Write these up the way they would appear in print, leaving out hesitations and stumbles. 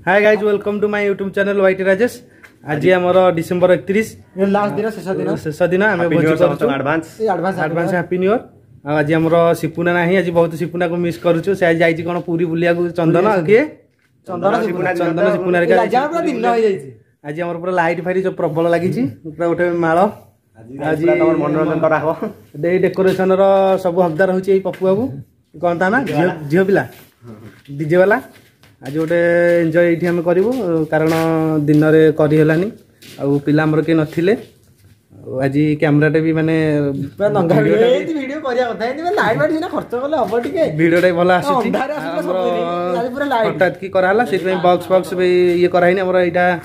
Hi guys welcome to my YouTube channel YT Rajesh. आज हमर December 31 last दिन शेष दिन आम भोज कर एडवांस हैप्पी न्यू ईयर। आज हमर सिपुना नाही, आज बहुत सिपुना को मिस करूछु। से आज जाईची कोन पूरी बुलिया को चंदन के चंदन सिपुना रे दिन हो जाईची। आज हमर पूरा लाइट फाइट जो प्रबल लागिची, पूरा गोटे माळ आज तमर मनोरंजन करा हो। दे डेकोरेशन रो सब हकदार होची ए पप्पू बाबू कोन ता ना झियो पिला डीजे वाला। आज गोटे एंजॉय ये आम करूँ कारण दिन में करहलानी आउ पिला आमर किए नथिले। आज कैमराटे भी माने भिडियोटा भल आसूची हठात कि कराला से बॉक्स बॉक्स ये कराइनी आमर यहाँ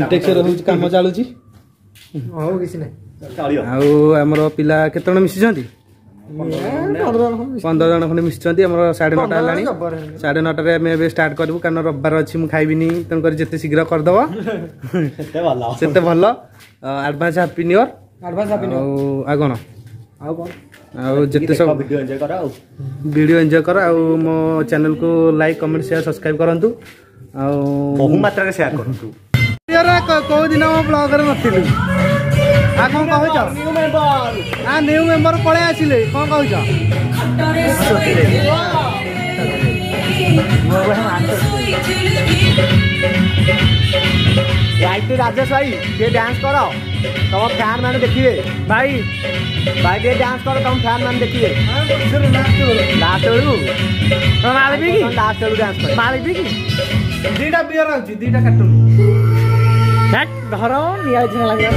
इंटेक्स काम चलुची। आमर पिला केतन मिशिछंती 15 जन खंडे मिशिछंती। आमर 9:30 हेलानी 9:30 रे आम स्टार्ट करूँ कारण रविवार अच्छी मुझे खाइबिनी तेणुक जिते शीघ्र करदेव सेते भल। एडवांस हैप्पी न्यू ईयर कौन जिते सब वीडियो एंजॉय कर मो चैनल को लाइक कमेंट शेयर सब्सक्राइब करंतु बहु मात्रा रे शेयर करंतु। को दिन मो ब्लॉग रे नथिलु आ कौन कहछ न्यू मेंबर पळे आसिले कौन कहछ वाइटी राजेश भाई ये डांस करो तुम फैन मैंने देखिए भाई भाई ये डांस करो तुम फैन मैंने देखिए लास्ट बेलू लास्ट बेलू डांस कर मारिबी की दीटा बियर आउची दीटा काटू घर निया लगे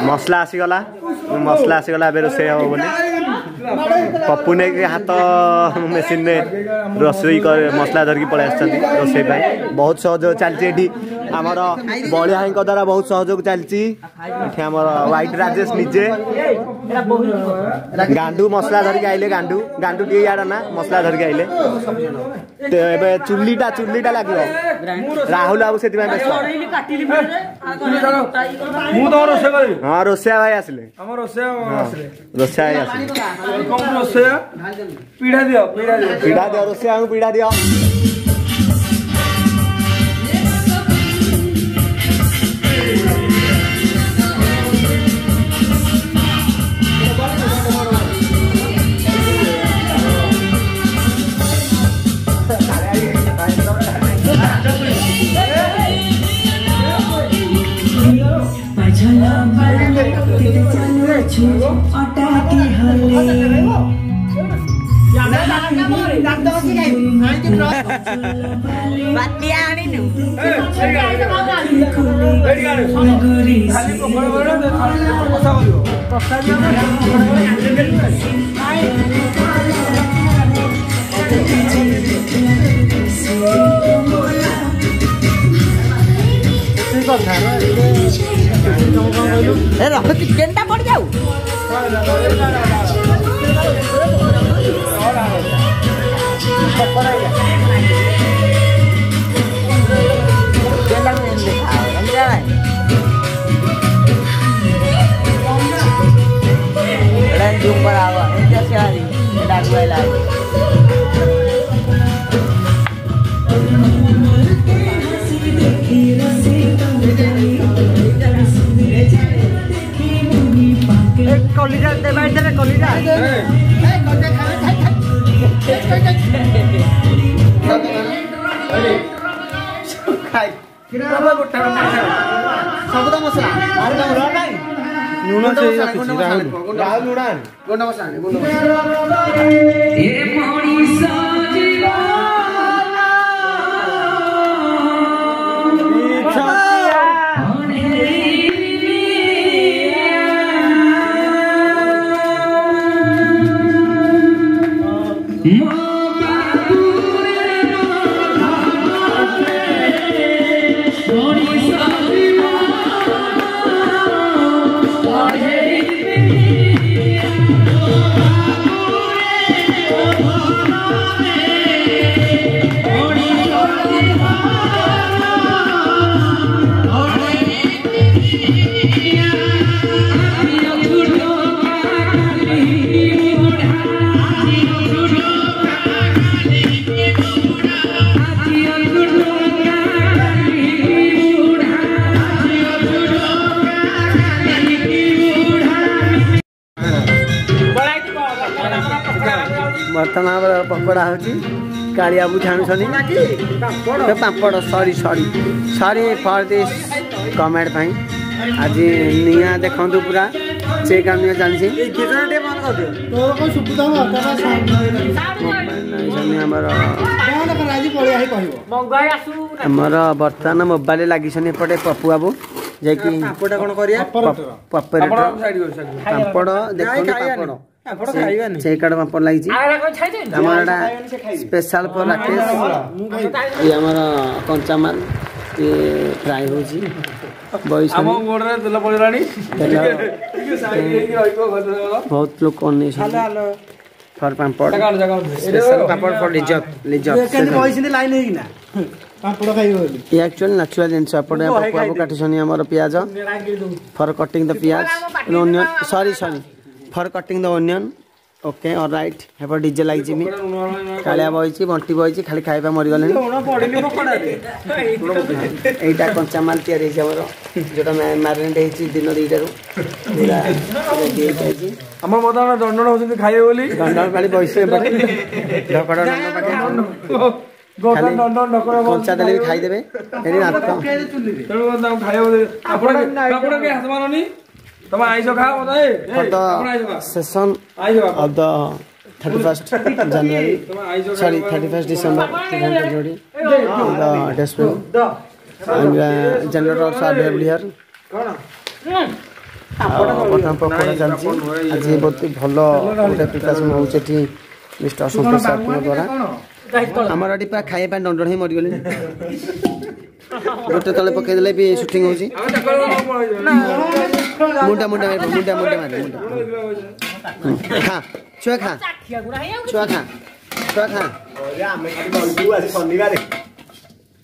मसला आसीगला ए रोसे हम बोली पप्पू ने हाथ मेसीन ने रोसई मसला धरिकी पलि रोसे बहुत सहयोग चलती आमर बलिया भाई द्वारा बहुत सहयोग चलती। वाइट राजेश निजे गांडू मसला धरिकी आइले गांडू गांडू टे यार ना मसला धरिकी आइले चुलीटा लगे राहुल बाबू से हाँ रोसिया भाई आसिले रोसिया भाई आसिले पीढ़ा दियो रोसिया पीढ़ा दियो चिकेन टा पड़ जाऊ जूम पर आवा जैसे आ रही डाक वाला कॉलेज दे बैठ दे कॉलेज खाई किरा गोटा सब तो मसला आर का नहीं लुण से राहुल लुणान गुंड मसला ए मोड़ी साजीवा बर्तमान पकोड़ा होची कालिया बाबू छाणुछनी papad sorry sorry sorry for this comment भाई आज निया देखंतु पूरा चेक आनिया जानछि हमर बर्तमान मोबाइल लागिछन एपटे पप्पू बाबू जेकी पापड़ कोन करिया पापड़ देखो पापड़ चेकड़ पापड़ लगी हमारा स्पेशल पर राकेश ये हमारा कंचा माल ये फ्राई हो जी बहुत लोग कौन फर पापड़ स्पेशल पापड़ फॉर लिज्जत ये एक्चुअली नेचुरल जिनस आपड़े बाबू काटिछनी हमर प्याज फॉर कटिंग द प्याज onion sorry sorry for cutting the onion okay alright हेपर DJ लागी जिमी कालिया बइची बंटी बइची खाली खाइबा मरि गले एटा कंचा माल तयार हे हमर जेटा मैरिनेट हेची दिन दीटा रो पूरा रेडी हे छी हमर मदाना दंडन होछन खाइए बोली दंडन खाली बइसे बटे ढकड़ा दंडन पाके गोटा दंडन ढकड़ा कंचा देले भी खाइ देबे एनी रात तेनु खाइए बोली आपण के हाथ मारनी तुम आइसो खा बताए session of the 31st January sorry 31st December 2020 the display and general also available here बर्तमान पकोड़ा चलछि आज बहुत भलो गोटे प्रिपरेशन होउछ एठी मिस्टर संतोष साहब द्वारा हमर अडी पा खाए पा डंडन हे मरि गेले गोटे तले पके देले भी शूटिंग होउछि मुंडा मुंडा मार मुंडा मुंडा मार खा छुआ खा छुआ खा छुआ खा अरे हमें खाली बंटू आज शनिवार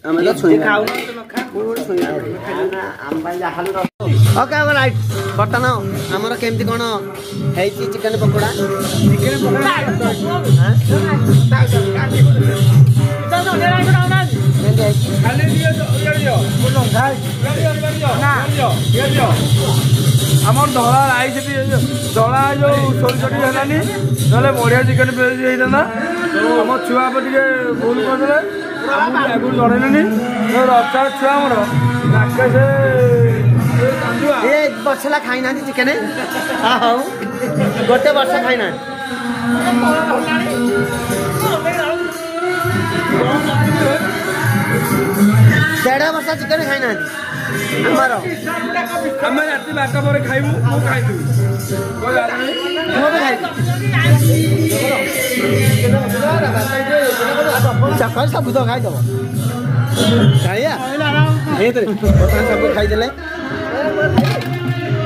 हमें तो छुई खाऊ न खा पूरा छुई हम भाई हालु ओके राइट बर्तन हमर केमती कोन है चिकन पकोड़ा आम धला आई धला जो सोरी है ना बढ़िया चिकेन होता आम छुआ टे भूल करदे आगुरी जड़ेनि रचा छुआ मोर बसला खाई ना चिकेन हाँ गोटे वर्ष खाई ना 1.5 वर्ष चिकेन खाई ना चक्कर सब तो खाई दब खाइया सब खाईदे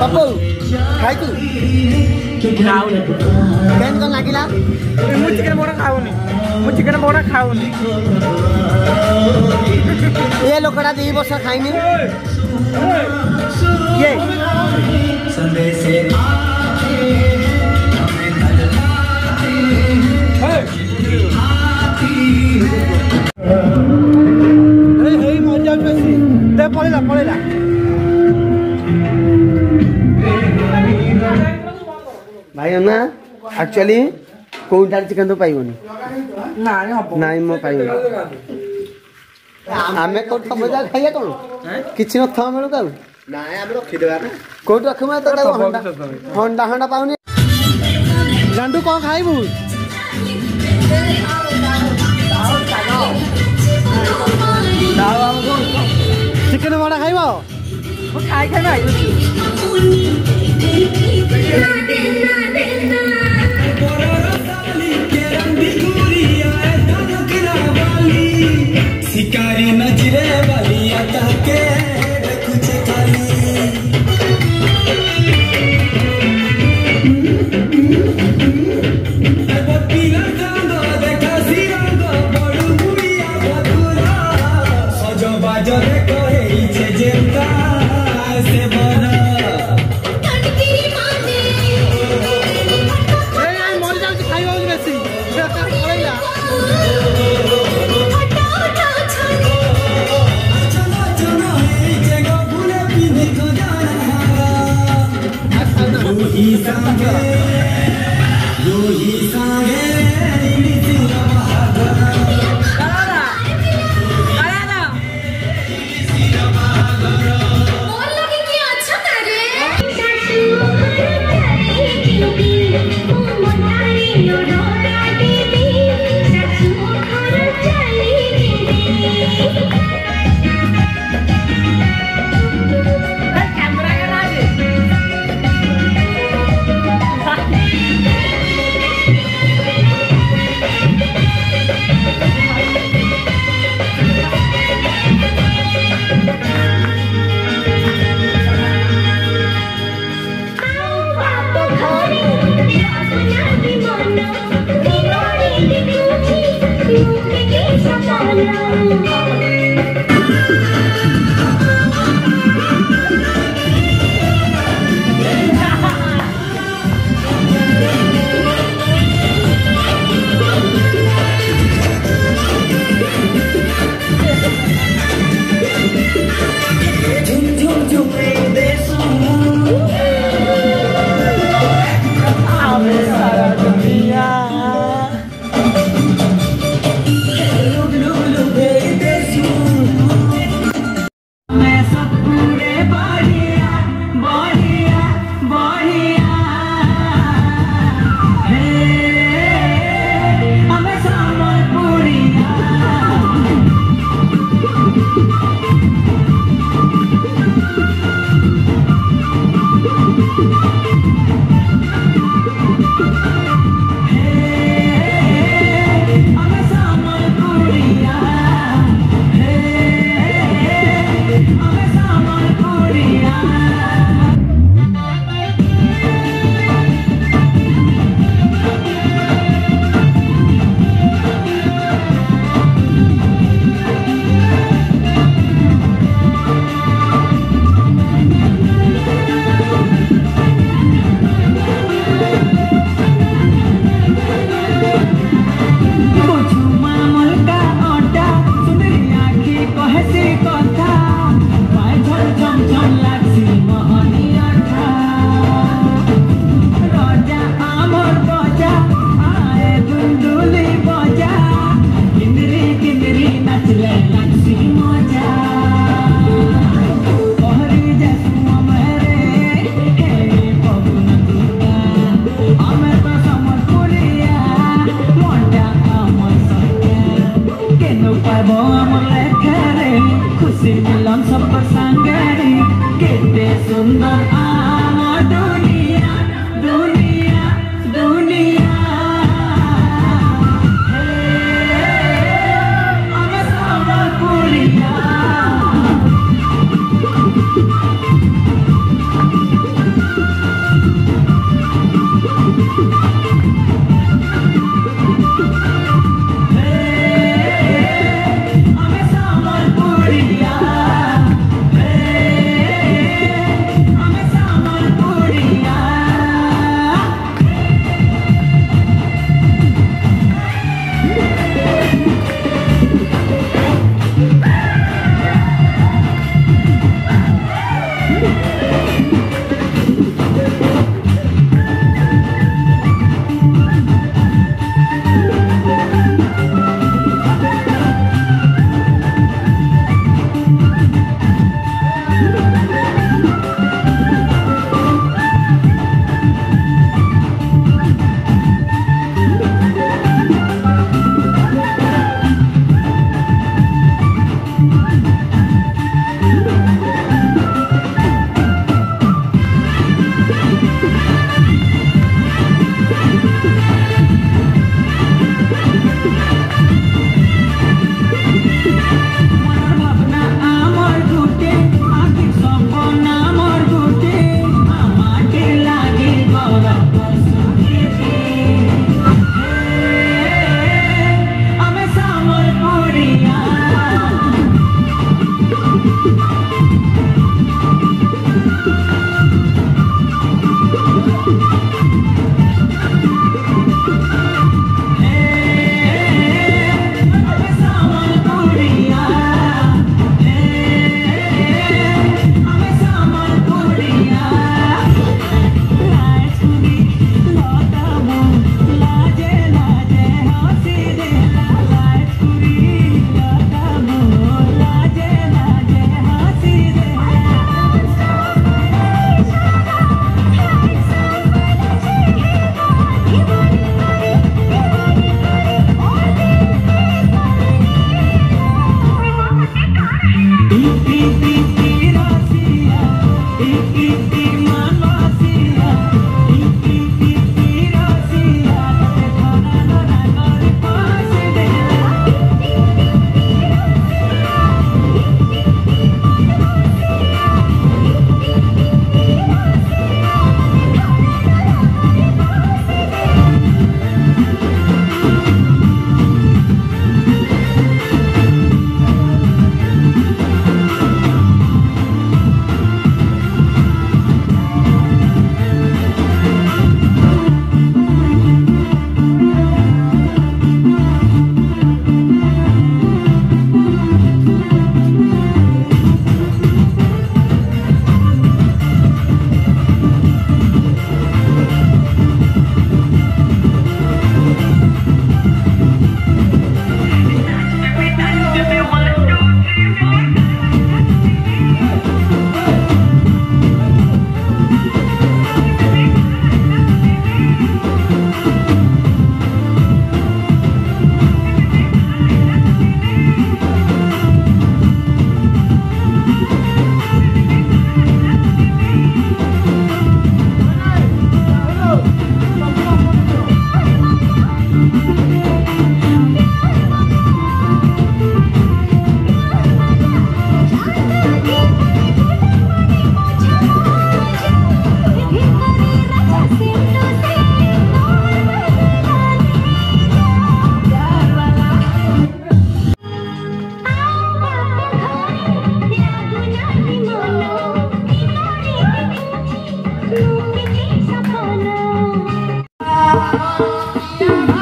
पप्पू खाई तू केन कौन लगिला मु चिकेन बड़ा खाऊनी ये लोकड़ा 2 वर्ष खाइनी ये मजा पड़ेला भाई ना एक्चुअली कोउटार चिकन तो पाइबनी नाई मो पाइबनी आमे को मजा खाइया कोन किछि न था मेलु का नाई आमे रखि देबा ना कोट रखमा तो हंडा पाउनी जांडू को खाइबू चिकन बड़ा खाइबो खाइ भाई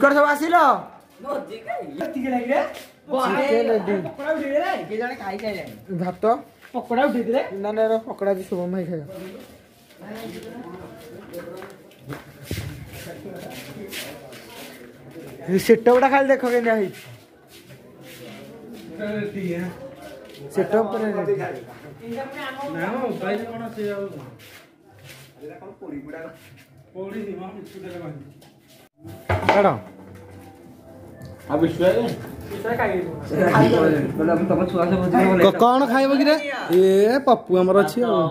ଟିକଟ ସବୁ ଆସିଲ ଭାତ ପକୋଡା ଉଠେଇଥିଲେ ନା ନା ପକୋଡା ବି ଶୁଭମ ଭାଇ ଖାଇବା ସେଟ ଗୁଡା ଖାଲି ଦେଖ କେମିତି ହେଇଛି ସେଟ ଉପରେ କଣ ଖାଇବ କି ରେ ଏ ପପୁ ଆମର ଅଛି ଆଉ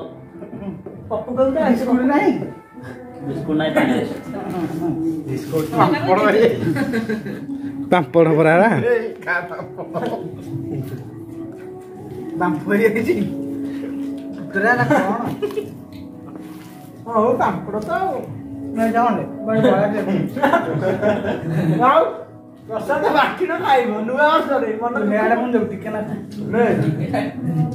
ପାମ୍ପଡ଼ ପରା ହଉ ପାମ୍ପଡ଼ ତ ପ୍ରସାଦ ବାକି ଖାଇବ ନୂଆ ବର୍ଷରେ ମନେ ଟିକେ ନା